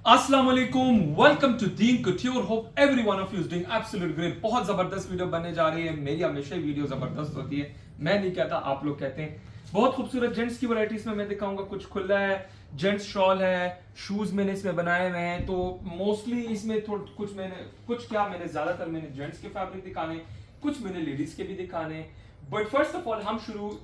अस्सलाम वालेकुम, welcome to Deen couture. Hope every one of you is doing absolute great. बहुत जबरदस्त वीडियो बनने जा रही है। मेरी हमेशा ही वीडियो जबरदस्त होती है, मैं नहीं कहता, आप लोग कहते हैं। बहुत खूबसूरत जेंट्स की वैरायटीज में मैं दिखाऊंगा। कुछ खुला है, जेंट्स शॉल है, शूज मैंने इसमें बनाए हुए हैं। तो मोस्टली इसमें मैंने ज्यादातर जेंट्स के फैब्रिक दिखाने, कुछ मैंने लेडीज के भी दिखाने। बट फर्स्ट ऑफ ऑल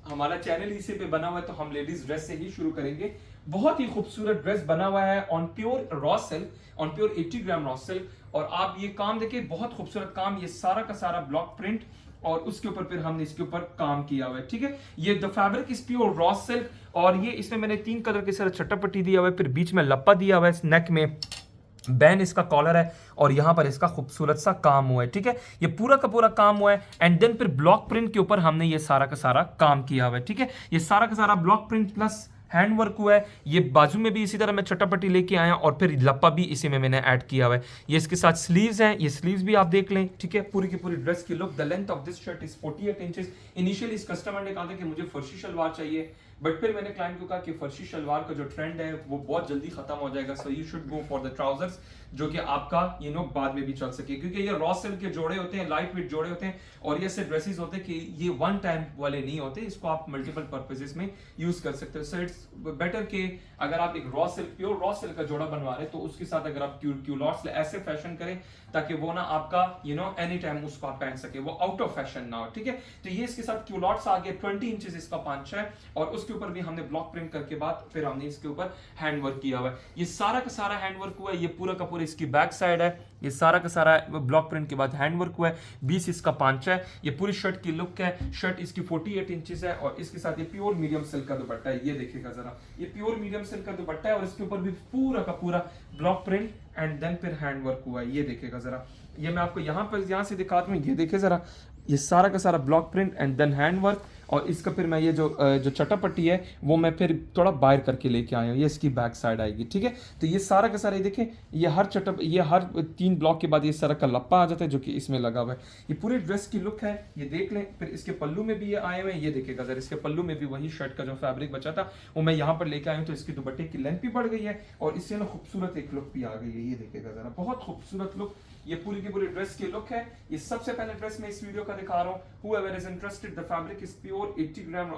हमारा चैनल इसी पे बना हुआ है, तो हम लेडीज ड्रेस से ही शुरू करेंगे। बहुत ही खूबसूरत ड्रेस बना हुआ है on pure raw silk, on pure 80 gram raw silk. और आप ये काम देखिए, बहुत खूबसूरत काम, ये सारा का सारा ब्लॉक प्रिंट और उसके ऊपर फिर हमने इसके ऊपर काम किया हुआ है। ठीक है, ये the fabric is pure raw silk और ये इसमें मैंने 3 कलर के साथ छट्टा पट्टी दिया हुआ है, फिर बीच में लप्पा दिया हुआ है, नेक में बैन इसका कॉलर है और यहां पर इसका खूबसूरत सा काम हुआ है। ठीक है, ये पूरा का पूरा काम हुआ है एंड देन फिर ब्लॉक प्रिंट के ऊपर हमने ये सारा का सारा काम किया हुआ है। ठीक है, ये सारा का सारा block print plus hand work हुआ है। ये बाजू में भी इसी तरह मैं चट्टापट्टी लेके आया और फिर लप्पा भी इसी में मैंने ऐड किया हुआ है। ये इसके साथ स्लीव्स हैं, ये स्लीव्स भी आप देख लें। ठीक है, पूरी की पूरी ड्रेस की look. The length of this shirt is 48 inches. Initially इस कस्टमर ने कहा था कि मुझे फर्शी शलवार चाहिए, बट फिर मैंने क्लाइंट को कहा कि फर्शी शलवार का जो ट्रेंड है वो बहुत जल्दी खत्म हो जाएगा, so you should go for the trousers, जो कि आपका बाद में भी चल सके, क्योंकि ये रॉ सिल्क के जोड़े होते हैं, लाइट वेट जोड़े होते हैं और ये ऐसे ड्रेसेस होते हैं कि ये वन टाइम वाले नहीं होते, इसको आप मल्टीपल पर्पसेस में यूज कर सकते हो। सो इट्स बेटर कि अगर आप एक raw silk, pure raw silk का जोड़ा बनवा रहे हैं, तो उसके साथ अगर आप क्यूलॉट्स ऐसे फैशन करें ताकि वो ना आपका एनी टाइम उसको आप पहन सके, वो आउट ऑफ फैशन ना हो। ठीक है, तो ये इसके साथ क्यूलॉट्स आ गए, 20 इंचेस इसका पांचा है और उसके ऊपर भी हमने ब्लॉक प्रिंट करके बाद फिर हमने इसके ऊपर हैंड वर्क किया हुआ है। ये सारा का सारा हैंड वर्क हुआ है, ये पूरा का पूरा इसकी बैक साइड है, ये सारा का सारा ब्लॉक प्रिंट के बाद हैंड वर्क हुआ है, 20 इसका पांचा है। ये पूरी शर्ट की लुक है। शर्ट इसकी 48 इंचेस है और इसके साथ ये प्योर मीडियम सिल्क का दुपट्टा है। ये देखिएगा जरा, ये प्योर मीडियम सिल्क का दुपट्टा है और इसके ऊपर भी पूरा का पूरा ब्लॉक प्रिंट एंड देन फिर हैंड वर्क हुआ है। ये देखिएगा जरा, ये मैं आपको यहाँ से दिखाता हूँ। ये देखिए जरा, ये सारा का सारा block print and then hand work और इसका फिर मैं ये जो चट्टापट्टी है वो मैं फिर थोड़ा बाहर करके लेके आया हूँ, ये इसकी बैक साइड आएगी। ठीक है, तो ये सारा का सारा, ये देखें, ये हर 3 ब्लॉक के बाद ये सारा का लप्पा आ जाता है जो कि इसमें लगा हुआ है। ये पूरी ड्रेस की लुक है, ये देख लें। फिर इसके पल्लू में भी ये आए हुए हैं, ये देखिएगा जरा, इसके पल्लू में भी वही शर्ट का जो फैब्रिक बचा था वो मैं यहाँ पर लेके आया हूँ, तो इसके दुपट्टे की लेंथ भी बढ़ गई है और इससे ना खूबसूरत एक लुक भी आ गई है। ये देखिएगा जरा, बहुत खूबसूरत लुक, ये पूरी की पूरी ड्रेस की लुक है। ये सबसे पहले ड्रेस में इस वीडियो का दिखा रहा हूँ। Whoever is interested, the fabric is pure 80 gram.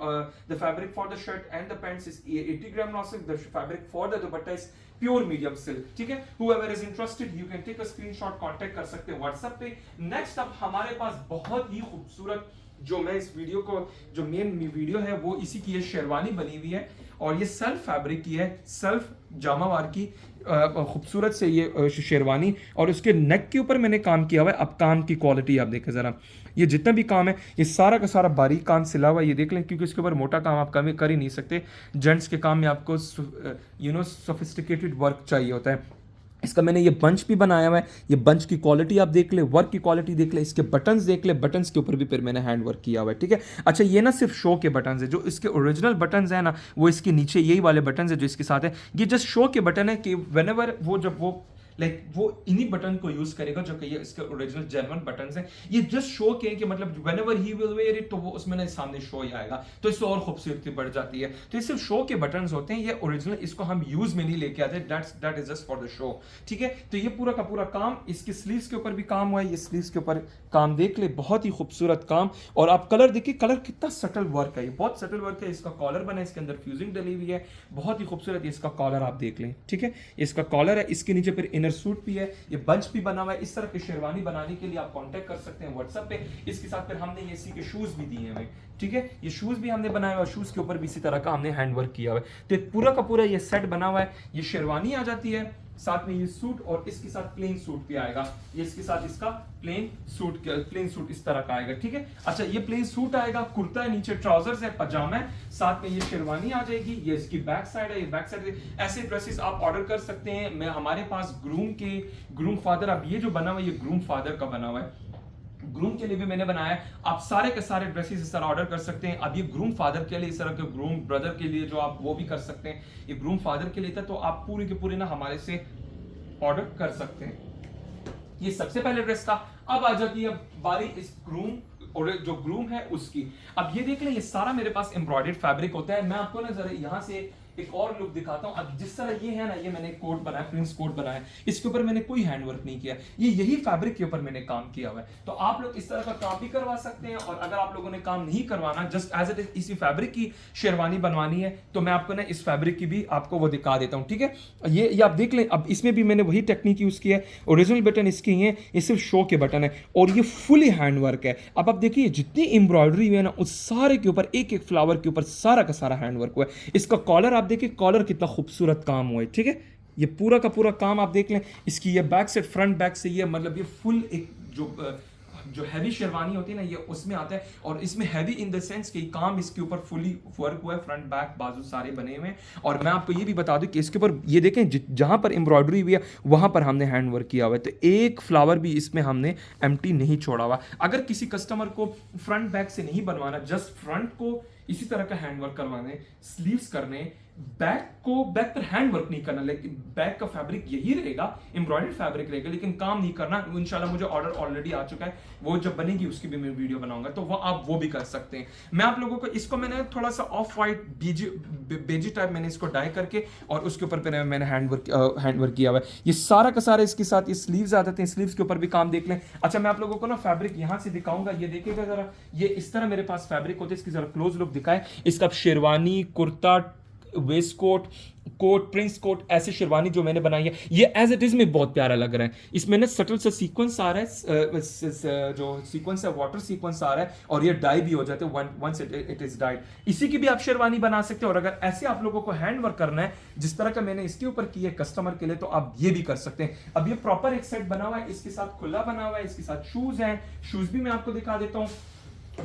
The fabric for the shirt and the pants is 80 gram raw silk. The fabric for the dupatta is pure medium silk. ठीक है, whoever is interested, you can take a screenshot, contact कर सकते हैं WhatsApp पे। Next अब हमारे पास बहुत ही खूबसूरत, जो मैं इस वीडियो को, जो मेन वीडियो है वो इसी की, ये शेरवानी बनी हुई है और ये सेल्फ फैब्रिक की है, सेल्फ जामावार की खूबसूरत से ये शेरवानी और उसके नेक के ऊपर मैंने काम किया हुआ है। अब काम की क्वालिटी आप देखें जरा, ये जितना भी काम है ये सारा का सारा बारीक काम सिला हुआ है। ये देख लें, क्योंकि इसके ऊपर मोटा काम आप कम कर ही नहीं सकते। जेंट्स के काम में आपको सोफिस्टिकेटेड वर्क चाहिए होता है। इसका मैंने ये बंच भी बनाया हुआ है, ये बंच की क्वालिटी आप देख ले, वर्क की क्वालिटी देख ले, इसके बटन्स देख ले, बटन्स के ऊपर भी फिर मैंने हैंड वर्क किया हुआ है। ठीक है, अच्छा, ये ना सिर्फ शो के बटन्स है, जो इसके ओरिजिनल बटन्स है ना वो इसके नीचे यही वाले बटन्स है जो इसके साथ है। ये जस्ट शो के बटन है कि व्हेनेवर वो वो इन्हीं बटन को यूज करेगा जो कि ये इसके ओरिजिनल जेन्युइन बटन्स हैं। ये जस्ट शो के कि मतलब whenever he will where it, तो वो उसमें ना सामने शो ही आएगा, तो इससे और खूबसूरती बढ़ जाती है। तो ये सिर्फ शो के बटन्स होते हैं, ये ओरिजिनल, इसको हम यूज में नहीं लेके आते, that is just for the show. ठीक है, तो ये पूरा का पूरा काम, इसके स्लीव्स के ऊपर भी काम हुआ है, ये स्लीव्स के ऊपर काम देख ले, बहुत ही खूबसूरत काम। और आप कलर देखिए, कलर कितना सटल वर्क है, ये बहुत सटल वर्क है। इसका कॉलर बना है, इसके अंदर फ्यूजिंग डली हुई है, बहुत ही खूबसूरत इसका कॉलर आप देख लें। ठीक है, इसका कॉलर है, इसके नीचे फिर इनर सूट भी है, ये बंच भी बना हुआ है। इस तरह की शेरवानी बनाने के लिए आप कांटेक्ट कर सकते हैं व्हाट्सएप पे। इसके साथ फिर हमने ये इसी के शूज भी दिए हैं। ठीक है, ये शूज भी हमने बनाया हुआ है, शूज के ऊपर भी इसी तरह का हमने हैंड वर्क किया हुआ है। तो पूरा का पूरा ये सेट बना हुआ है। ये शेरवानी आ जाती है, साथ में ये सूट और इसके साथ प्लेन सूट भी आएगा। ये इसके साथ इसका प्लेन सूट इस तरह का आएगा। ठीक है, अच्छा, ये प्लेन सूट आएगा, कुर्ता है, नीचे ट्राउजर्स है, पजामा है, साथ में ये शेरवानी आ जाएगी। ये इसकी बैक साइड है, ये बैक साइड। ऐसे ड्रेसेस आप ऑर्डर कर सकते हैं। मैं हमारे पास ग्रूम फादर, अब ये जो बना हुआ है ये ग्रूम फादर का बना हुआ है, ग्रूम के लिए भी मैंने बनाया है। आप सारे के सारे ड्रेसेस इस तरह ऑर्डर कर सकते हैं। अब ये ग्रूम फादर के लिए, इस तरह के ग्रूम ब्रदर के लिए जो आप वो भी कर सकते हैं, ये ग्रूम फादर के लिए था, तो आप पूरी के पूरी ना हमारे से ऑर्डर कर सकते हैं। ये सबसे पहले ड्रेस था। अब आ जाती है बारी इस ग्रूम, और जो ग्रूम है उसकी। अब ये देख लें, ये सारा मेरे पास एम्ब्रॉयडर्ड फैब्रिक होता है। मैं आपको ना जरा यहाँ से एक और लुक दिखाता हूँ। अब जिस तरह ये है ना, ये मैंने कोट बनाया, प्रिंस कोट बनाया, इसके ऊपर मैंने कोई हैंडवर्क नहीं किया, ये यही फैब्रिक के ऊपर मैंने काम किया हुआ है। तो आप लोग इस तरह का काम भी करवा सकते हैं, और अगर आप लोगों ने काम नहीं करवाना, जस्ट एज इट इज इसी फैब्रिक की शेरवानी बनवानी है, तो मैं आपको ना इस फैब्रिक की भी आपको वो दिखा देता हूँ, ठीक है। ये आप देख लें, अब इसमें भी मैंने वही टेक्निक यूज किया है। ओरिजिनल बटन इसके ही है, ये सिर्फ शो के बटन है, और ये फुली हैंडवर्क है। अब आप देखिए जितनी एम्ब्रॉयडरी है ना, उस सारे के ऊपर, एक एक फ्लावर के ऊपर सारा का सारा हैंडवर्क हुआ है। इसका कॉलर आप देखिए, कॉलर कितना खूबसूरत काम हुआ है, ठीक है। ये पूरा का पूरा काम आप देख लें। इसकी ये बैक से, फ्रंट बैक से, ये मतलब ये फुल एक जो हैवी शेरवानी होती है ना, ये उसमें आता है। और इसमें हैवी इन द सेंस कि काम इसके ऊपर फुली वर्क हुआ है, फ्रंट बैक बाजू सारे बने हुए हैं। और मैं आपको ये भी बता दूं कि इसके ऊपर ये देखें, जहां पर एम्ब्रॉयडरी हुई है वहां पर हमने हैंड वर्क किया हुआ है, तो एक फ्लावर भी इसमें हमने एम्प्टी नहीं छोड़ा हुआ। अगर किसी कस्टमर को फ्रंट बैक से नहीं बनवाना, जस्ट फ्रंट को इसी तरह का हैंड वर्क करवाने, स्लीव्स करने, बैक पर हैंड वर्क नहीं करना, लेकिन बैक का फैब्रिक यही रहेगा, एम्ब्रॉयडर्ड फैब्रिक रहेगा, लेकिन काम नहीं करना, इंशाल्लाह मुझे ऑर्डर ऑलरेडी आ चुका है, वो जब बनेगी उसकी भी मैं वीडियो बनाऊंगा, तो वो आप वो भी कर सकते हैं। मैं आप लोगों को इसको मैंने थोड़ा सा ऑफ वाइट बेजी टाइप मैंने इसको डाई करके, और उसके ऊपर मैंने हैंड वर्क किया हुआ है। ये सारा का सारा इसके साथ ये स्लीव्स आ जाते हैं, स्लीव्स के ऊपर भी काम देख लें। अच्छा, मैं आप लोगों को ना फैब्रिक यहां से दिखाऊंगा, ये देखिएगा जरा, ये इस तरह मेरे पास फैब्रिक होते हैं। इसकी जरा क्लोज लुक दिखाए। इसका sherwani, kurta, waistcoat, prince coat, ऐसे शेरवानी जो मैंने बनाई है, ये एज इट इज में बहुत प्यारा लग रहा है। इसमें ना सटल सा सीक्वेंस आ रहा है, जो सीक्वेंस है वाटर सीक्वेंस आ रहा है, और ये डाई भी हो जाते हैं वंस इट इज डाइड। इसी की भी आप शेरवानी बना सकते हैं। और अगर ऐसे आप लोगों को हैंड वर्क करना है जिस तरह का मैंने इसके ऊपर किया कस्टमर के लिए, तो आप ये भी कर सकते हैं। अब ये प्रॉपर एक सेट बना हुआ है, इसके साथ खुला बना हुआ है, इसके साथ शूज हैं, शूज भी मैं आपको दिखा देता हूँ।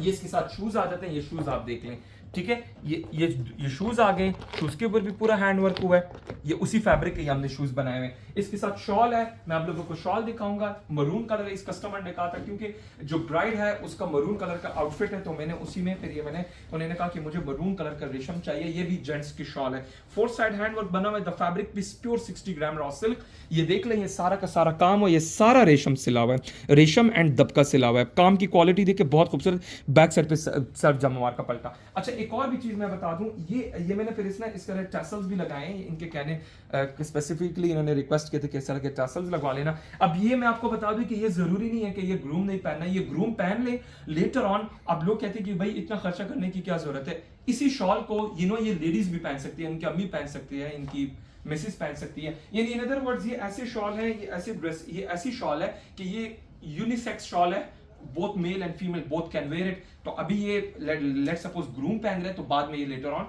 ये इसके साथ शूज आ जाते हैं, ये शूज आप देख लें, ठीक है। ये शूज आ गए, शूज के ऊपर भी पूरा हैंड वर्क हुआ है, ये उसी फैब्रिक के हमने शूज बनाए हुए हैं। इसके साथ शॉल है, मैं आप लोगों को शॉल दिखाऊंगा। मरून कलर इस कस्टमर ने कहा था, क्योंकि जो ब्राइड है उसका मरून कलर का आउटफिट है, तो मैंने उसी में फिर ये उन्होंने कहा कि मुझे मरून कलर का रेशम चाहिए। ये भी जेंट्स की शॉल है, 4 साइड हैंड वर्क बना हुआ है। द फैब्रिक भी प्योर 60 ग्राम रॉ सिल्क। ये देख लें, ये सारा का सारा काम हो, ये सारा रेशम सिला हुआ है, रेशम एंड दबका सिला हुआ है। काम की क्वालिटी देखिए बहुत खूबसूरत। बैक साइड पे सर्फ जमवार का पलटा। अच्छा, एक और भी चीज मैं बता दूं, ये मैंने फिर इसका टैसल्स भी लगाए हैं। इनके कहने स्पेसिफिकली इन्होंने रिक्वेस्ट किए थे कि इस तरह के टैसल्स लगवा लेना। अब ये मैं आपको बता दूं कि ये जरूरी नहीं है कि ये ग्रूम नहीं पहनना, ये ग्रूम पहन ले लेटर ऑन। अब लोग कहते हैं कि भाई इतना खर्चा करने की क्या जरूरत है। इसी शॉल को ये लेडीज भी पहन सकती है, इनकी अम्मी पहन सकती है, इनकी मिसेस पहन सकती है। यानी इन अदर वर्ड्स ये ऐसे शॉल है, ये ऐसे ड्रेस, ये ऐसी शॉल है कि ये यूनिसेक्स शॉल है, both male and female both can wear it. तो अभी ये लेट सपोज ग्रूम पहन रहे, तो बाद में ये लेटर ऑन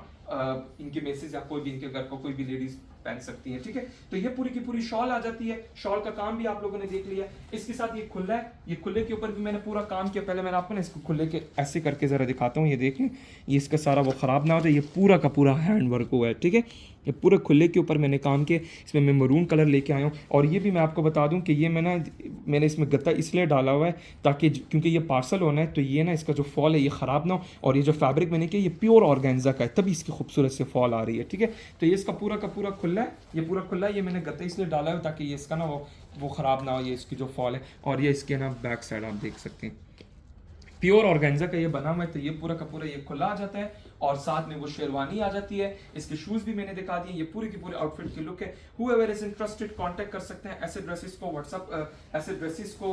इनके मिसेस या कोई भी इनके घर को कोई भी लेडीज पहन सकती है, ठीक है। तो ये पूरी की पूरी शॉल आ जाती है। शॉल का काम भी आप लोगों ने देख लिया। इसके साथ ये खुला है, ये खुले के ऊपर भी मैंने पूरा काम किया। पहले मैंने आपको ना इसको खुले के ऐसे करके जरा दिखाता हूँ, ये देखें, ये इसका सारा वो खराब ना हो जाए, ये पूरा का पूरा हैंड वर्क हुआ है, ठीक है। ये पूरे खुले के ऊपर मैंने काम किया, इसमें मैं मरून कलर लेके आया हूँ। और ये भी मैं आपको बता दूं कि ये मैंने इसमें गत्ता इसलिए डाला हुआ है ताकि, क्योंकि ये पार्सल होना है, तो ये ना इसका जो फॉल है ये ख़राब ना हो। और ये जो फैब्रिक मैंने किया ये प्योर ऑर्गेन्जा का है, तभी इसकी खूबसूरत से फॉल आ रही है, ठीक है। तो ये इसका पूरा का पूरा खुला है, ये पूरा खुला है। ये मैंने गत्ता इसलिए डाला है ताकि ये इसका ना वो ख़राब ना हो, ये इसकी जो फॉल है। और ये इसके ना बैक साइड आप देख सकते हैं, प्योर ऑर्गेन्जा का ये बना हुआ है। तो ये पूरा का पूरा ये खुला आ जाता है, और साथ में वो शेरवानी आ जाती है। इसके शूज भी मैंने दिखा दिए। ये पूरी की पूरी आउटफिट की लुक है। whoever is interested कांटेक्ट कर सकते हैं। ऐसे ड्रेसेस को ऐसे ड्रेसेस को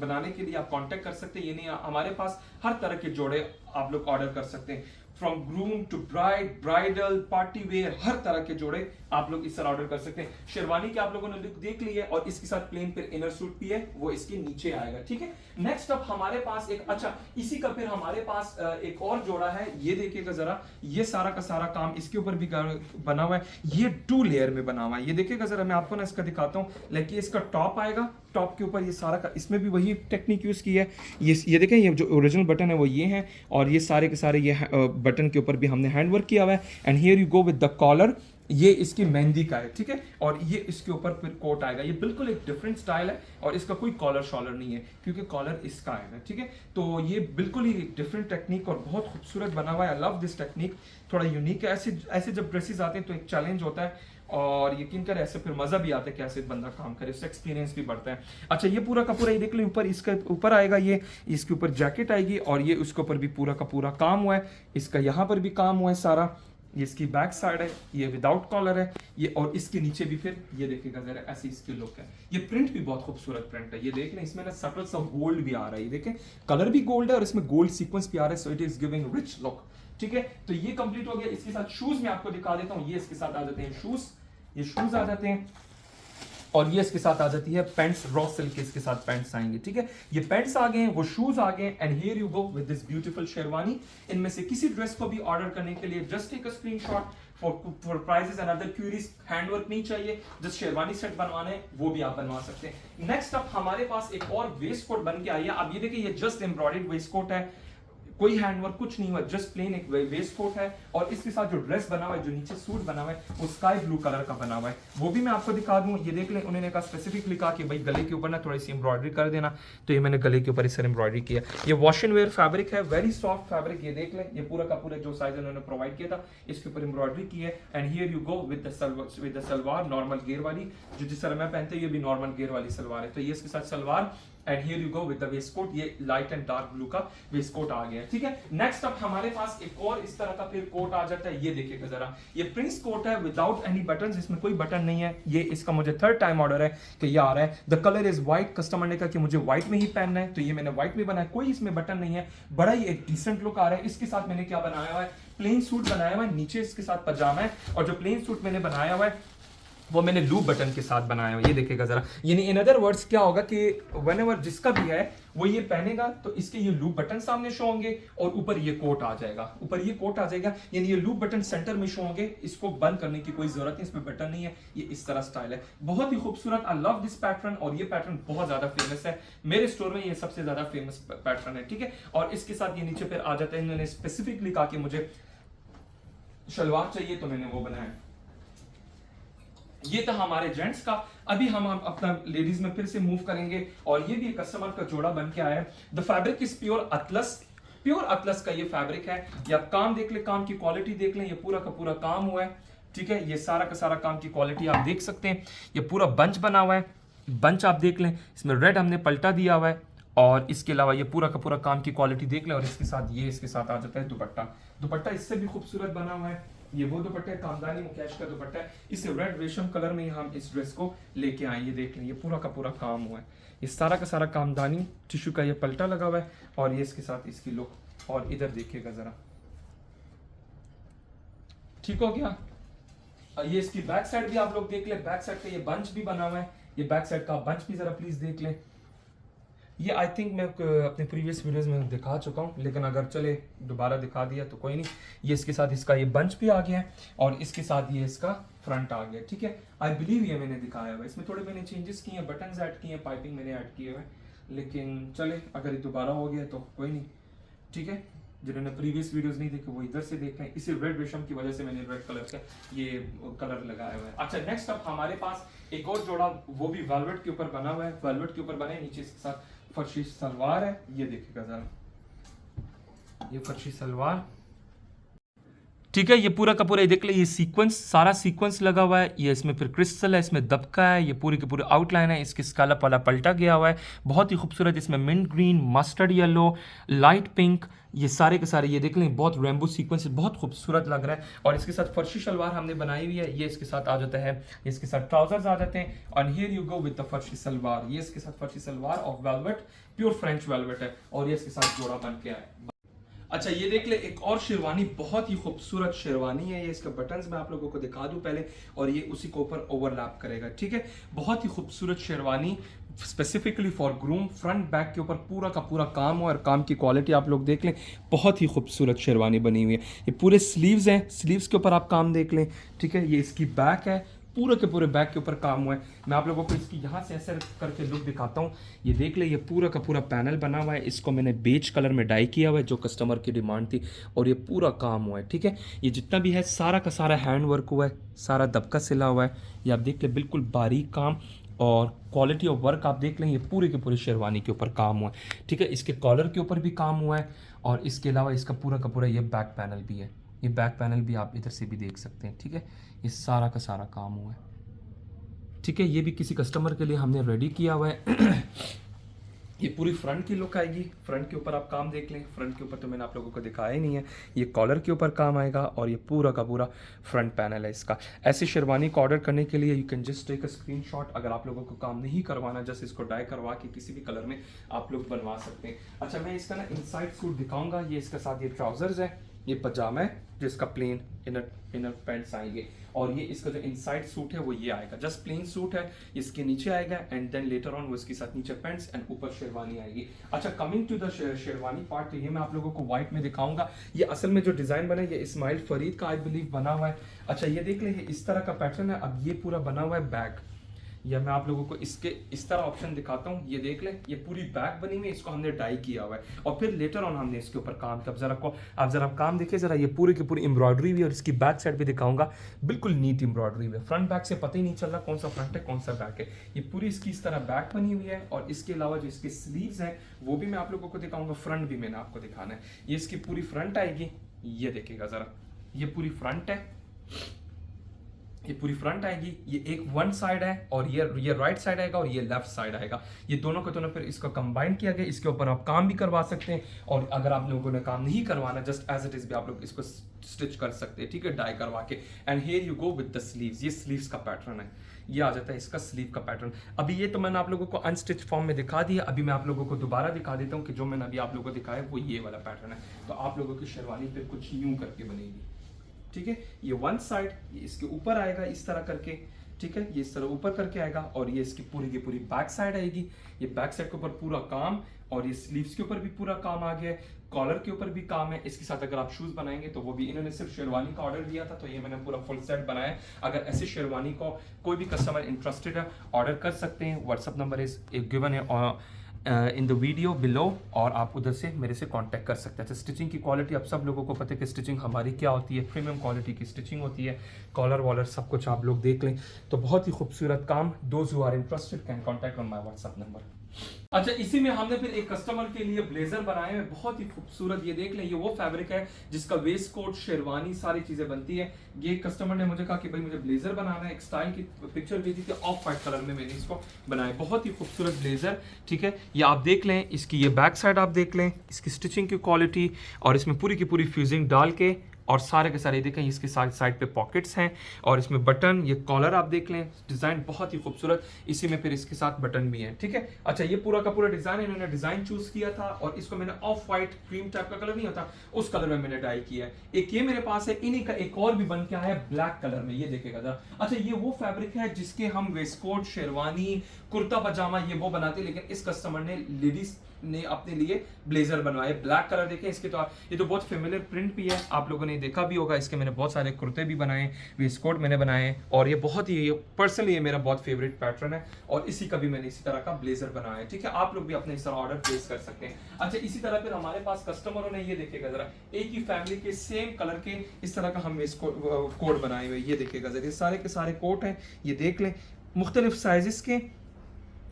बनाने के लिए आप कांटेक्ट कर सकते हैं। ये नहीं, हमारे पास हर तरह के जोड़े आप लोग ऑर्डर कर सकते हैं, from groom to bride, bridal, party wear, हर तरह के जोड़े आप लोग इस तरह ऑर्डर कर सकते हैं। शेरवानी की आप लोगों ने लुक देख ली है, और इसके साथ प्लेन पे इनर सूट भी है, वो इसके नीचे आएगा, ठीक है। नेक्स्ट अप हमारे पास इसी का फिर हमारे पास एक और जोड़ा है। ये देखिएगा जरा, ये सारा का सारा काम इसके ऊपर भी बना हुआ है। ये 2 लेयर में बना हुआ है। ये देखिएगा जरा, मैं आपको ना इसका दिखाता हूँ। लेकिन इसका टॉप आएगा, टॉप के ऊपर ये सारा का, इसमें भी वही टेक्निक यूज की है। ये देखें, ये जो ओरिजिनल बटन है वो ये है, और ये सारे के सारे ये बटन के ऊपर भी हमने हैंड वर्क किया हुआ है। And here you go with the collar, ये इसकी मेहंदी का है, ठीक है। और ये इसके ऊपर फिर कोट आएगा। ये बिल्कुल एक डिफरेंट स्टाइल है, और इसका कोई कॉलर शॉलर नहीं है, क्योंकि कॉलर इसका आएगा, ठीक है। तो ये बिल्कुल ही डिफरेंट टेक्निक और बहुत खूबसूरत बना हुआ है। आई लव दिस टेक्निक, थोड़ा यूनिक है। ऐसे जब ड्रेसेस आते हैं तो एक चैलेंज होता है, और यकीन कर ऐसे फिर मजा भी आता है कि ऐसे बंदा काम करे, उससे एक्सपीरियंस भी बढ़ता है। अच्छा, ये पूरा का पूरा ये देख लो, ऊपर इसका ऊपर आएगा, ये इसके ऊपर जैकेट आएगी, और ये उसके ऊपर भी पूरा का पूरा काम हुआ है। इसका यहाँ पर भी काम हुआ है सारा, ये इसकी बैक साइड है, ये विदाउट कॉलर है ये, और इसके नीचे भी फिर ये देखिएगा जरा ऐसी इसकी लुक है। ये प्रिंट भी बहुत खूबसूरत प्रिंट है, ये देख लें इसमें ना सटल सा गोल्ड भी आ रहा है, ये देखें कलर भी गोल्ड है और इसमें गोल्ड सीक्वेंस भी आ रहा है, so it is giving rich look. ठीक है, तो ये कंप्लीट हो गया। इसके साथ शूज मैं आपको दिखा देता हूँ, ये इसके साथ आ जाते हैं शूज, ये शूज आ जाते हैं, और ये इसके साथ आ जाती है पैंट्स, रॉ सिल्क के इसके साथ पैंट्स आएंगे। ठीक है, ये पैंट्स आ गए हैं, वो शूज आ गए, and here you go with this beautiful sherwani. इनमें से किसी ड्रेस को भी ऑर्डर करने के लिए just take a screenshot for prices and other queries. Handwork नहीं चाहिए, जस्ट शेरवानी सेट बनवाना है वो भी आप बनवा सकते हैं। नेक्स्ट अप हमारे पास एक और वेस्ट कोट बन के आई है। अब ये देखिए ये जस्ट एम्ब्रॉयडर्ड वेस्ट कोट है, कोई हैंडवर्क कुछ नहीं हुआ, जस्ट प्लेन एक वेस्ट कोट है, और इसके साथ जो ड्रेस बना हुआ है, जो नीचे सूट बना हुआ है, वो स्काई ब्लू कलर का बना हुआ है, वो भी मैं आपको दिखा दूं। ये देख लें, उन्होंने कहा स्पेसिफिकली कहा कि भाई गले के ऊपर ना थोड़ी सी एम्ब्रॉयडरी कर देना, तो ये मैंने गले के ऊपर इस तरह एम्ब्रॉयडरी किया। ये वॉश एंड वेयर फैब्रिक है, वेरी सॉफ्ट फैब्रिक, ये देख लें, ये पूरा का पूरा जो साइज उन्होंने प्रोवाइड किया था इसके ऊपर एम्ब्रॉयडरी की है। And here you go with the salwar, normal घेर वाली, जो जिस तरह मैं पहनते हैं ये भी नॉर्मल घेर वाली सलवार है, तो ये इसके साथ salwar, and here you go with the waistcoat, ये लाइट एंड डार्क ब्लू का वेस्ट कोट आ गया है। ठीक है, नेक्स्ट अप हमारे पास एक और इस तरह का फिर कोट आ जाता है, ये देखिएगा जरा, ये प्रिंस कोट है विदाउट एनी बटन्स, इसमें कोई बटन नहीं है। ये इसका मुझे थर्ड टाइम ऑर्डर है कि ये आ रहा है। The colour is white, customer ने कहा कि मुझे व्हाइट में ही पहनना है, तो ये मैंने व्हाइट में बनाया, कोई इसमें बटन नहीं है, बड़ा ही एक डिसेंट लुक आ रहा है। इसके साथ मैंने क्या बनाया हुआ है, प्लेन सूट बनाया हुआ है, नीचे इसके साथ पजामा है, और जो प्लेन सूट मैंने बनाया हुआ है वो मैंने लूप बटन के साथ बनाया हुआ, ये देखिएगा जरा। यानी इन अदर वर्ड्स क्या होगा कि व्हेनेवर जिसका भी है वो ये पहनेगा तो इसके ये लूप बटन सामने शो होंगे, और ऊपर ये कोट आ जाएगा, ऊपर ये कोट आ जाएगा, यानी ये लूप बटन सेंटर में शो होंगे। इसको बंद करने की कोई जरूरत नहीं, इसमें बटन नहीं है, ये इस तरह स्टाइल है, बहुत ही खूबसूरत। आई लव दिस पैटर्न, और ये पैटर्न बहुत ज्यादा फेमस है मेरे स्टोर में, ये सबसे ज्यादा फेमस पैटर्न है। ठीक है, और इसके साथ ये नीचे फिर आ जाता है, इन्होंने स्पेसिफिकली कहा कि मुझे शलवार चाहिए तो मैंने वो बनाया। ये था हमारे जेंट्स का। अभी हम अपना लेडीज में फिर से मूव करेंगे, और ये भी एक कस्टमर का जोड़ा बन के आया है। द फैब्रिक इज प्योर अतलस, प्योर अतलस का ये फैब्रिक है। ये आप काम देख लें, काम की क्वालिटी देख लें, ये पूरा का पूरा काम हुआ है। ठीक है, ये सारा का सारा काम की क्वालिटी आप देख सकते हैं। ये पूरा बंच बना हुआ है, बंच आप देख लें, इसमें रेड हमने पलटा दिया हुआ है, और इसके अलावा ये पूरा का पूरा काम की क्वालिटी देख लें। और इसके साथ ये इसके साथ आ जाता है दुपट्टा, दुपट्टा इससे भी खूबसूरत बना हुआ है। ये वो दुपट्टा है, कामदानी मुकेश का दुपट्टा है, इस रेड रेशम कलर में हम इस ड्रेस को लेके आए। ये देख लें, ये पूरा का पूरा काम हुआ है, ये सारा का सारा कामदानी टिश्यू का ये पलटा लगा हुआ है, और ये इसके साथ इसकी लुक। और इधर देखिएगा जरा, ठीक हो गया। ये इसकी बैक साइड भी आप लोग देख ले, बैक साइड का ये बंच भी बना हुआ है, ये बैक साइड का बंच भी जरा प्लीज देख ले। ये आई थिंक मैं अपने प्रीवियस वीडियोस में दिखा चुका हूँ, लेकिन अगर चले दोबारा दिखा दिया तो कोई नहीं। ये इसके साथ इसका ये बंच भी आ गया है, और इसके साथ ये इसका फ्रंट आ गया। ठीक है, आई बिलीव ये मैंने दिखाया हुआ है, इसमें थोड़े मैंने चेंजेस किए हैं, बटन्स ऐड किए हैं, पाइपिंग मैंने ऐड किए हुए, लेकिन चले अगर ये दोबारा हो गया तो कोई नहीं। ठीक है, जिन्होंने प्रीवियस वीडियोस नहीं देखे वो इधर से देख लें। इसी रेड रेशम की वजह से मैंने रेड कलर का ये कलर लगाया हुआ है। अच्छा, नेक्स्ट अब हमारे पास एक और जोड़ा, वो भी वेलवेट के ऊपर बना हुआ है, वेलवेट के ऊपर बने, नीचे इसके साथ फर्शी सलवार है, ये देखिएगा जरा, ये फर्शी सलवार। ठीक है, ये पूरा का पूरा ये देख ले, ये सीक्वेंस, सारा सीक्वेंस लगा हुआ है, ये इसमें फिर क्रिस्टल है, इसमें दबका है, ये पूरी की पूरी आउटलाइन है, इसके स्कैलप वाला पलटा गया हुआ है, बहुत ही खूबसूरत। इसमें mint green, mustard yellow, light pink, ये सारे के सारे ये देख लें, बहुत रेम्बो सीक्वेंस, बहुत खूबसूरत लग रहा है। और इसके साथ फर्शी शलवार हमने बनाई हुई है, ये इसके साथ आ जाता है, इसके साथ ट्राउजर्स आ जाते हैं, और here you go with the फर्शी सलवार। ये इसके साथ फर्शी सलवार of velvet, pure French velvet है, और ये इसके साथ जोड़ा बन के आया। अच्छा, ये देख ले, एक और शेरवानी, बहुत ही खूबसूरत शेरवानी है। ये इसका बटन्स मैं आप लोगों को दिखा दूं पहले, और ये उसी के ऊपर ओवरलैप करेगा। ठीक है, बहुत ही खूबसूरत sherwani, specifically for groom, front back के ऊपर पूरा का पूरा काम हो, और काम की क्वालिटी आप लोग देख लें, बहुत ही खूबसूरत शेरवानी बनी हुई है। ये पूरे स्लीव्स हैं, स्लीव्स के ऊपर आप काम देख लें। ठीक है, ये इसकी बैक है, पूरे के पूरे बैक के ऊपर काम हुआ है। मैं आप लोगों को इसकी यहाँ से ऐसे करके लुक दिखाता हूँ। ये देख ले, ये पूरा का पूरा पैनल बना हुआ है, इसको मैंने बेज कलर में डाई किया हुआ है, जो कस्टमर की डिमांड थी, और ये पूरा काम हुआ है। ठीक है, ये जितना भी है सारा का सारा हैंड वर्क हुआ है, सारा दबका सिला हुआ है, ये आप देख ले, बिल्कुल बारीक काम, और क्वालिटी ऑफ वर्क आप देख लें, ये पूरे के पूरे शेरवानी के ऊपर काम हुआ है। ठीक है, इसके कॉलर के ऊपर भी काम हुआ है, और इसके अलावा इसका पूरा का पूरा ये बैक पैनल भी है, ये बैक पैनल भी आप इधर से भी देख सकते हैं। ठीक है, ये सारा का सारा काम हुआ है। ठीक है, ये भी किसी कस्टमर के लिए हमने रेडी किया हुआ है। ये पूरी फ्रंट की लुक आएगी। फ्रंट के ऊपर आप काम देख लें, फ्रंट के ऊपर तो मैंने आप लोगों को दिखाया ही नहीं है। ये कॉलर के ऊपर काम आएगा और ये पूरा का पूरा फ्रंट पैनल है इसका। ऐसी शेरवानी को ऑर्डर करने के लिए you can just take a screenshot. अगर आप लोगों को काम नहीं करवाना, जस्ट इसको डाई करवा के किसी भी कलर में आप लोग बनवा सकते हैं। अच्छा, मैं इसका ना इनसाइड सूट दिखाऊंगा। ये इसके साथ ये ट्राउजर्स है, ये पजामा है जिसका प्लेन इनर पैंट्स आएंगे, और ये इसका जो इनसाइड सूट है वो ये आएगा, जस्ट प्लेन सूट है, इसके नीचे आएगा एंड देन लेटर ऑन वो इसके साथ नीचे पैंट्स एंड ऊपर शेरवानी आएगी। अच्छा, coming to the sherwani part, तो ये मैं आप लोगों को व्हाइट में दिखाऊंगा। ये असल में जो डिजाइन बना है ये इस्माइल फरीद का आई बिलीव बना हुआ है। अच्छा, ये देख लें, इस तरह का पैटर्न है। अब ये पूरा बना हुआ है बैग, या मैं आप लोगों को इसके इस तरह ऑप्शन दिखाता हूँ। ये देख लें, ये पूरी बैक बनी हुई है, इसको हमने डाई किया हुआ है और फिर लेटर ऑन हमने इसके ऊपर काम किया। आप जरा काम देखिए जरा, ये पूरी की पूरी एम्ब्रॉयडरी हुई है और इसकी बैक साइड भी दिखाऊंगा, बिल्कुल नीट एम्ब्रॉयडरी हुई है। फ्रंट बैक से पता ही नहीं चल रहा कौन सा फ्रंट है कौन सा बैक है। ये पूरी इसकी इस तरह बैक बनी हुई है और इसके अलावा जो इसके स्लीव्स हैं वो भी मैं आप लोगों को दिखाऊंगा, फ्रंट भी मैंने आपको दिखाना है। ये इसकी पूरी फ्रंट आएगी, ये देखिएगा जरा, ये पूरी फ्रंट है, ये पूरी फ्रंट आएगी। ये एक वन साइड है और ये राइट साइड आएगा और ये लेफ्ट साइड आएगा। ये दोनों को दोनों फिर इसको कंबाइन किया गया। इसके ऊपर आप काम भी करवा सकते हैं और अगर आप लोगों ने काम नहीं करवाना, जस्ट एज इट इज भी आप लोग इसको स्टिच कर सकते हैं, ठीक है, डाई करवा के। And here you go with the sleeves. ये स्लीव्स का पैटर्न है, ये आ जाता है इसका स्लीव का पैटर्न। अभी ये तो मैंने आप लोगों को अनस्टिच फॉर्म में दिखा दिया। अभी मैं आप लोगों को दोबारा दिखा देता हूँ कि जो मैंने अभी आप लोगों को दिखाया वो ये वाला पैटर्न है। तो आप लोगों की शेरवानी पे कुछ यूं करके बनेगी, ठीक है। ये वन साइड ये इसके ऊपर आएगा इस तरह करके, ठीक है, ये इस तरह ऊपर करके आएगा और ये इसकी पूरी की पूरी बैक साइड आएगी। ये बैक साइड के ऊपर पूरा काम और ये स्लीव्स के ऊपर भी पूरा काम आ गया है, कॉलर के ऊपर भी काम है। इसके साथ अगर आप शूज बनाएंगे तो वो भी इन्होंने सिर्फ शेरवानी का ऑर्डर दिया था, तो ये मैंने पूरा फुल सेट बनाया है। अगर ऐसे शेरवानी को कोई भी कस्टमर इंटरेस्टेड है, ऑर्डर कर सकते हैं। व्हाट्सअप नंबर इज गिवन है इन द वीडियो बिलो और आप उधर से मेरे से कांटेक्ट कर सकते हैं। अच्छा, स्टिचिंग की क्वालिटी आप सब लोगों को पता है कि स्टिचिंग हमारी क्या होती है, प्रीमियम क्वालिटी की स्टिचिंग होती है। कॉलर वॉलर सब कुछ आप लोग देख लें, तो बहुत ही खूबसूरत काम। Those who are interested can contact on my WhatsApp number. अच्छा, इसी में हमने फिर एक कस्टमर के लिए ब्लेजर बनाए हैं, बहुत ही खूबसूरत। ये देख लें, ये वो फैब्रिक है जिसका वेस्ट कोट, शेरवानी, सारी चीजें बनती है। ये कस्टमर ने मुझे कहा कि भाई मुझे ब्लेजर बनाना है, एक स्टाइल की पिक्चर भेजी थी, ऑफ वाइट कलर में मैंने इसको बनाया। बहुत ही खूबसूरत ब्लेजर, ठीक है। ये आप देख लें, इसकी ये बैक साइड आप देख लें, इसकी स्टिचिंग की क्वालिटी और इसमें पूरी की पूरी फ्यूजिंग डाल के और सारे के सारे देखें, इसके साइड पे पॉकेट्स हैं और इसमें बटन, ये कॉलर आप देख लें, डिज़ाइन बहुत ही खूबसूरत। इसी में फिर इसके साथ बटन भी हैं, ठीक है। अच्छा, ये पूरा का पूरा डिज़ाइन इन्होंने डिज़ाइन चूज किया था और इसको मैंने ऑफ वाइट क्रीम टाइप का कलर नहीं होता उस कलर में मैंने डाई किया है। एक ये मेरे पास है, इन्हीं का एक और भी बन के आया है ब्लैक कलर में, ये देखेगा जरा। अच्छा, ये वो फैब्रिक है जिसके हम वेस्टकोट, शेरवानी, कुर्ता पजामा ये वो बनाते हैं, लेकिन इस कस्टमर ने लेडीज ने अपने लिए ब्लेजर बनवाए। ब्लैक कलर देखें इसके, तो ये तो बहुत फेमिलियर प्रिंट भी है, आप लोगों ने देखा भी होगा। इसके मैंने बहुत सारे कुर्ते भी बनाए, वेस्टकोट मैंने बनाए और ये बहुत ही पर्सनली ये मेरा बहुत फेवरेट पैटर्न है और इसी का भी मैंने इसी तरह का ब्लेजर बनाया है, ठीक है। आप लोग भी अपने इस तरह ऑर्डर प्लेस कर सकते हैं। अच्छा, इसी तरह फिर हमारे पास कस्टमरों ने ये देखेगा जरा, एक ही फैमिली के सेम कलर के इस तरह का हम वेस्टकोट कोट बनाए हुए, ये देखेगा जरा, सारे के सारे कोट हैं, ये देख लें, मुख्तलिफ साइजेस के,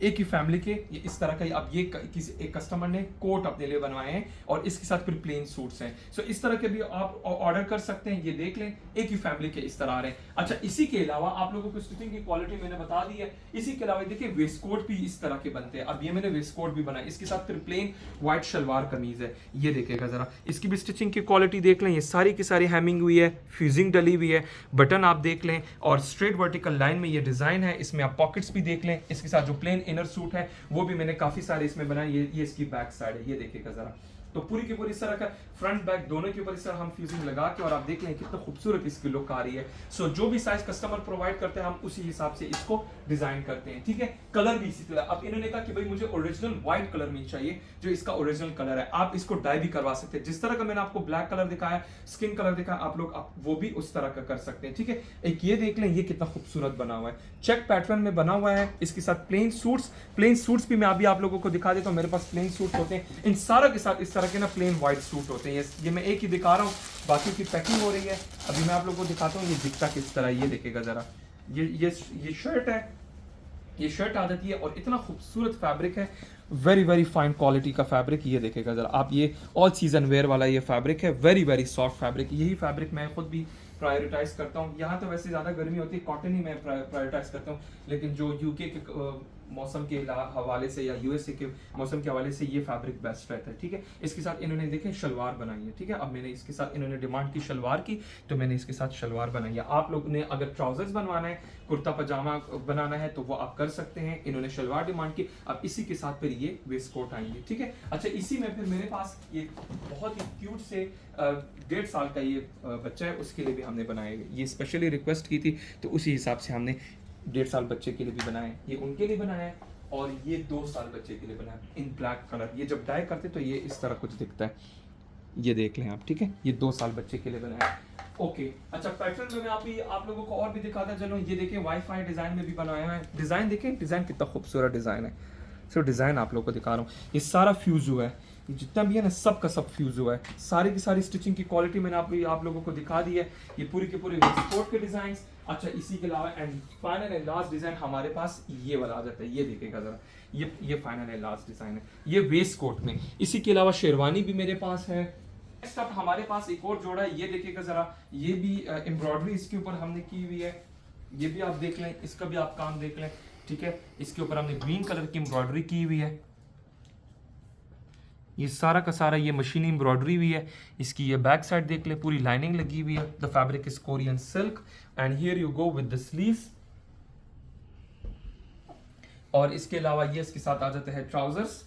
एक ही फैमिली के। ये इस तरह का अब ये किसी एक कस्टमर ने कोट अपने लिए बनवाए हैं और इसके साथ फिर प्लेन सूट्स हैं। सो इस तरह के भी आप ऑर्डर कर सकते हैं। ये देख लें, एक ही फैमिली के इस तरह आ रहे हैं। अच्छा, इसी के अलावा आप लोगों को स्टिचिंग की क्वालिटी मैंने बता दी है। इसी के अलावा देखिए वेस्टकोट भी इस तरह के बनते हैं। अब ये मैंने वेस्टकोट भी बनाया, इसके साथ फिर प्लेन व्हाइट शलवार कमीज है, ये देखेगा जरा, इसकी भी स्टिचिंग की क्वालिटी देख लें। ये सारी की सारी हैमिंग हुई है, फ्यूजिंग डली हुई है, बटन आप देख लें और स्ट्रेट वर्टिकल लाइन में ये डिजाइन है। इसमें आप पॉकेट्स भी देख लें। इसके साथ जो प्लेन इनर सूट है वो भी मैंने काफी सारे इसमें बनाए। ये इसकी बैक साइड है, ये देखिएगा जरा। तो पूरी की पूरी इस तरह का फ्रंट बैक दोनों के ऊपर इस तरह हम फ्यूजिंग लगा के और आप देख लें कितना खूबसूरत इसकी लुक आ रही है। सो जो भी साइज कस्टमर प्रोवाइड करते हैं हम उसी हिसाब से इसको डिजाइन करते हैं, ठीक है। कलर भी इसी तरह। अब इन्होंने कहा कि भाई मुझे ओरिजिनल व्हाइट कलर में चाहिए, जो इसका ओरिजिनल कलर है। आप इसको डाई भी करवा सकते हैं, जिस तरह का मैंने आपको ब्लैक कलर दिखाया, स्किन कलर दिखाया, आप लोग वो भी उस तरह का कर सकते हैं, ठीक है। एक ये देख लें, ये कितना खूबसूरत बना हुआ है, चेक पैटर्न में बना हुआ है। इसके साथ प्लेन सूट्स भी मैं अभी आप लोगों को दिखा देता हूँ। मेरे पास प्लेन सूट्स होते हैं, इन सारा के साथ इस तरह के ना प्लेन व्हाइट सूट होते हैं। ये मैं एक ही दिखा रहा हूँ, बाकी की पैकिंग हो रही है। अभी मैं आप लोगों को दिखाता हूँ ये दिखता किस तरह, ये देखेगा जरा। ये शर्ट है, ये शर्ट आ जाती है और इतना खूबसूरत फैब्रिक है, वेरी वेरी फाइन क्वालिटी का फैब्रिक। ये देखेगा जरा आप, ये ऑल सीजन वेयर वाला ये फैब्रिक है, वेरी वेरी सॉफ्ट फैब्रिक। यही फैब्रिक मैं खुद भी प्रायोरिटाइज करता हूँ। यहाँ तो वैसे ज़्यादा गर्मी होती है, कॉटन ही मैं प्रायोरिटाइज करता हूँ, लेकिन जो यूके के मौसम के हवाले से या यूएसए के मौसम के हवाले से ये फैब्रिक बेस्ट रहता है, ठीक है। इसके साथ इन्होंने देखे शलवार बनाई है, ठीक है। अब मैंने इसके साथ इन्होंने डिमांड की शलवार की, तो मैंने इसके साथ शलवार बनाई है। आप लोग ने अगर ट्राउजर्स बनवाना है, कुर्ता पजामा बनाना है, तो वो आप कर सकते हैं। इन्होंने शलवार डिमांड की, अब इसी के साथ फिर ये वेस्ट कोट आएंगे, ठीक है। अच्छा, इसी में फिर मेरे पास ये बहुत ही क्यूट से 1.5 साल का ये बच्चा है, उसके लिए भी हमने बनाए। ये स्पेशली रिक्वेस्ट की थी, तो उसी हिसाब से हमने 1.5 साल बच्चे के लिए भी बनाए। ये उनके लिए बनाया है, और ये 2 साल बच्चे के लिए बनाया इन ब्लैक कलर। ये जब डाई करते तो ये इस तरह कुछ दिखता है, ये देख लें आप, ठीक है। ये 2 साल बच्चे के लिए बनाया है। ओके, अच्छा, पैटर्न में मैं आप लोगों को और भी दिखाता चलो। ये देखें, वाईफाई डिजाइन में भी बनाया है। डिजाइन देखें, डिजाइन कितना खूबसूरत डिजाइन है। सिर्फ डिजाइन आप लोगों को दिखा रहा हूँ। ये सारा फ्यूज हुआ है, ये जितना भी है ना सब का सब फ्यूज हुआ है। सारी की सारी स्टिचिंग की क्वालिटी मैंने आप लोगों को दिखा दी है। ये पूरी के पूरे वेस्टकोट के डिजाइन। अच्छा, इसी के अलावा and final and last design हमारे पास ये वाला आ जाता है। ये देखिएगा जरा, ये फाइनल एंड लास्ट डिजाइन है, ये वेस्ट कोट में। इसी के अलावा शेरवानी भी मेरे पास है। नेक्स्ट अप हमारे पास एक और जोड़ा है, ये देखिएगा जरा। ये भी एम्ब्रॉयडरी इसके ऊपर हमने की हुई है। ये भी आप देख लें, इसका भी आप काम देख लें, ठीक है। इसके ऊपर हमने ग्रीन कलर की एम्ब्रॉयडरी की हुई है। ये सारा का सारा ये मशीनी एम्ब्रॉयडरी हुई है। इसकी ये बैक साइड देख ले, पूरी लाइनिंग लगी हुई है। The fabric is Korean silk and here you go with the sleeves. और इसके अलावा ये इसके साथ आ जाता है ट्राउजर्स,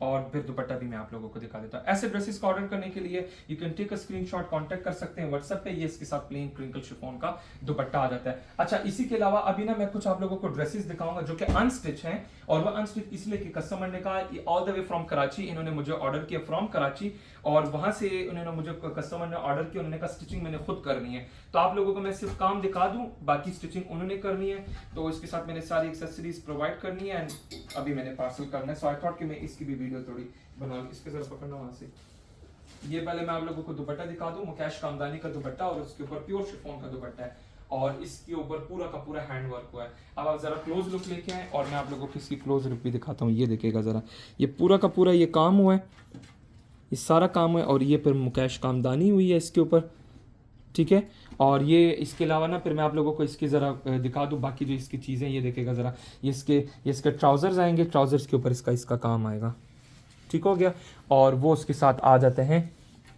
और फिर दुपट्टा भी मैं आप लोगों को दिखा देता हूँ। ऐसे ड्रेसेस का ऑर्डर करने के लिए you can take a screenshot, contact कर सकते हैं व्हाट्सएप पे। ये इसके साथ प्लेन क्रिंकल शिफॉन का दुपट्टा आ जाता है। अच्छा, इसी के अलावा अभी ना मैं कुछ आप लोगों को ड्रेसेस दिखाऊंगा जो कि अनस्टिच हैं, और वो अनस्टिच इसलिए कि कस्टमर ने कहा all the way from Karachi, इन्होंने मुझे ऑर्डर किया फ्रॉम कराची, और वहां से उन्होंने मुझे कस्टमर ने ऑर्डर किया। उन्होंने कहा स्टिचिंग मैंने खुद करनी है, तो आप लोगों को मैं सिर्फ काम दिखा दूं, बाकी स्टिचिंग उन्होंने करनी है। तो इसके साथ मैंने सारी एक्सेसरीज प्रोवाइड करनी है, एंड अभी मैंने पार्सल करना है। सो आई थॉट कि मैं इसकी भी वीडियो थोड़ी बना लूं। इसके जरा पकड़ना वहां से। ये पहले मैं आप लोगों को दुपट्टा दिखा दूं, मुकेश कामदानी का दुपट्टा, और उसके ऊपर प्योर शिफॉन का दुपट्टा है, और इसके ऊपर पूरा का पूरा हैंड वर्क हुआ है। अब आप जरा क्लोज लुक लेके आए, और मैं आप लोगों को इसकी क्लोज लुक भी दिखाता हूँ। ये देखिएगा जरा, ये पूरा का पूरा ये काम हुआ है, ये सारा काम है, और ये फिर मुकेश कामदानी हुई है इसके ऊपर, ठीक है। और ये इसके अलावा ना फिर मैं आप लोगों को इसकी ज़रा दिखा दूँ बाकी जो इसकी चीज़ें। ये देखेगा ज़रा, ये इसके ट्राउज़र्स आएंगे, ट्राउज़र्स के ऊपर इसका काम आएगा, ठीक हो गया। और वो उसके साथ आ जाते हैं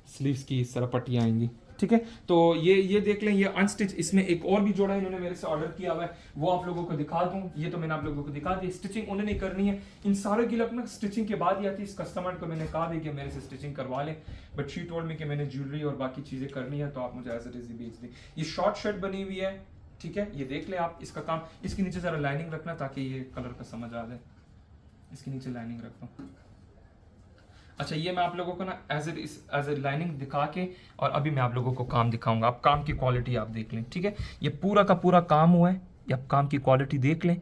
स्लीव्स की इस तरह पट्टियाँ आएंगी, ठीक है। तो ये देख लें, ये अनस्टिच। इसमें एक और भी जोड़ा इन्होंने मेरे से ऑर्डर किया हुआ है, वो आप लोगों को दिखा दूं। ये तो मैंने आप लोगों को दिखा दी। स्टिचिंग उन्होंने करनी है, इन सारे की लगना स्टिचिंग के बाद ही आती है। इस कस्टमर को मैंने कहा भी कि मेरे से स्टिचिंग करवा लें, बट शी टोल्ड मी कि मैंने ज्वेलरी और बाकी चीज़ें करनी है, तो आप मुझे एज इट इज भेज दें। ये शॉर्ट शर्ट बनी हुई है, ठीक है। ये देख लें आप, इसका काम। इसके नीचे ज़रा लाइनिंग रखना ताकि ये कलर का समझ आ जाए। इसके नीचे लाइनिंग रखता हूँ। अच्छा, ये मैं आप लोगों को ना एज ए लाइनिंग दिखा के, और अभी मैं आप लोगों को काम दिखाऊंगा। आप काम की क्वालिटी आप देख लें, ठीक है। ये पूरा का पूरा काम हुआ है, ये आप काम की क्वालिटी देख लें।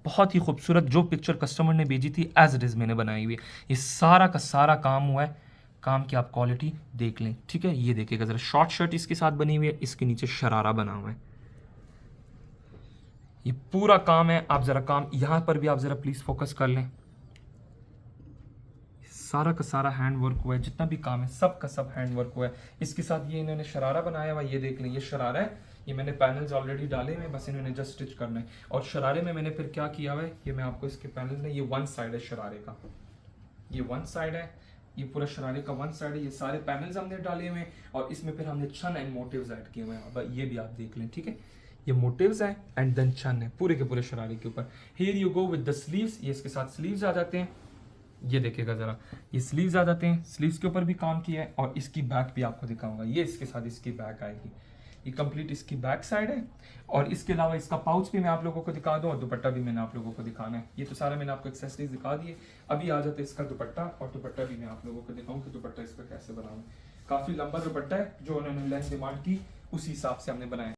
बहुत ही खूबसूरत, जो पिक्चर कस्टमर ने भेजी थी एज इट इज़ मैंने बनाई हुई है। ये सारा का सारा काम हुआ है, काम की आप क्वालिटी देख लें, ठीक है। ये देखिएगा ज़रा, शॉर्ट शर्ट इसके साथ बनी हुई है, इसके नीचे शरारा बना हुआ है। ये पूरा काम है। आप ज़रा काम यहाँ पर भी आप ज़रा प्लीज़ फोकस कर लें। सारा का सारा हैंड वर्क हुआ है, जितना भी काम है सब का सब हैंड वर्क हुआ है। इसके साथ ये इन्होंने शरारा बनाया हुआ, ये देख लें, ये शरारा है। ये मैंने पैनल्स ऑलरेडी डाले हुए, बस इन्होंने जस्ट स्टिच करना है। और शरारे में मैंने फिर क्या किया हुआ है, ये मैं आपको इसके पैनल में, ये वन साइड है शरारे का, ये वन साइड है, ये पूरा शरारे का वन साइड है। ये सारे पैनल्स हमने डाले हुए हैं, और इसमें फिर हमने छन एंड मोटिव्स ऐड किए हुए हैं। ये भी आप देख लें, ठीक है। ये मोटिव्स है एंड देन छन है पूरे के पूरे शरारे के ऊपर। Here you go with the sleeves. ये इसके साथ स्लीव्स आ जाते हैं। ये देखिएगा ज़रा, ये स्लीव्स आ जाते हैं। स्लीव्स के ऊपर भी काम किया है, और इसकी बैक भी आपको दिखाऊंगा। ये इसके साथ इसकी बैक आएगी, ये कंप्लीट इसकी बैक साइड है। और इसके अलावा इसका पाउच भी मैं आप लोगों को दिखा दूं, और दुपट्टा भी मैंने आप लोगों को दिखाना है। ये तो सारा मैंने आपको एक्सेसरीज दिखा दी है। अभी आ जाते इसका दुपट्टा, और दुपट्टा भी मैं आप लोगों को दिखाऊं कि दुपट्टा इसका कैसे बनाऊं। काफ़ी लंबा दुपट्टा है, जो उन्होंने लेंथ डिमांड की उसी हिसाब से हमने बनाया।